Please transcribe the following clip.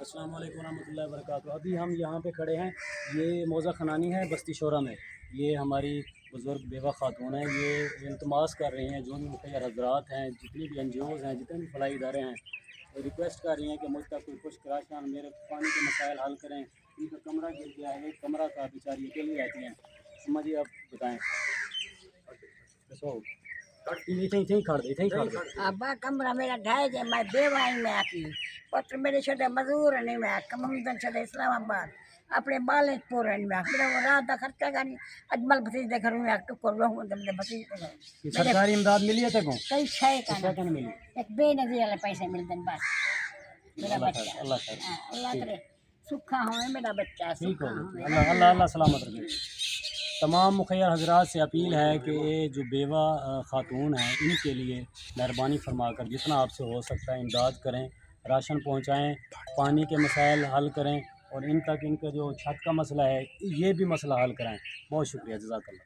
السلام علیکم ورحمۃ اللہ وبرکاتہ۔ ابھی ہم یہاں پہ کھڑے ہیں، یہ موضع خنانی ہے بستی شورا میں۔ یہ ہماری بزرگ بیوہ خاتون ہیں، یہ التماس کر رہی ہیں، جو بھی مخیر حضرات ہیں، جتنی بھی NGOs ہیں، جتنے بھی فلاحی ادارے ہیں، ریکویسٹ کر رہی ہیں کہ مجھ تک کوئی خشک راشن، میرے پانی کے مسائل حل کریں۔ ان کا کمرہ گر گیا ہے، ایک کمرہ کا بیچاری اکیلی رہتی ہیں۔ اماں جی آپ بتائیں۔ ابا کمرہ میرا ڈھائی جائے، میں بیوائی میں آتی پتر میرے چھوٹے مزدور نہیں میں کممدن چھوٹے اسلام آباد اپنے بالے پورن میں میرا وہ رات کا خرچہ گانی اجمل بھتیج دے گھر میں ٹکر لو ہوں دم دے بھتیج سرکاری امداد ملی ہے تے کو؟ کئی شے کا نہیں ملی؟ ایک بے نظیر والے پیسے ملتے ہیں بس میرا بچہ اللہ خیر، اللہ کرے سکھا ہوئے میرا بچہ ٹھیک سکھا ہو ہوئے گیا، اللہ سلامت رکھے۔ تمام مخیر حضرات سے اپیل ہے کہ یہ جو بیوہ خاتون ہیں ان کے لیے مہربانی فرما کر جتنا آپ سے ہو سکتا ہے امداد کریں، راشن پہنچائیں، پانی کے مسائل حل کریں، اور ان تک ان کا جو چھت کا مسئلہ ہے یہ بھی مسئلہ حل کرائیں۔ بہت شکریہ، جزاک اللہ۔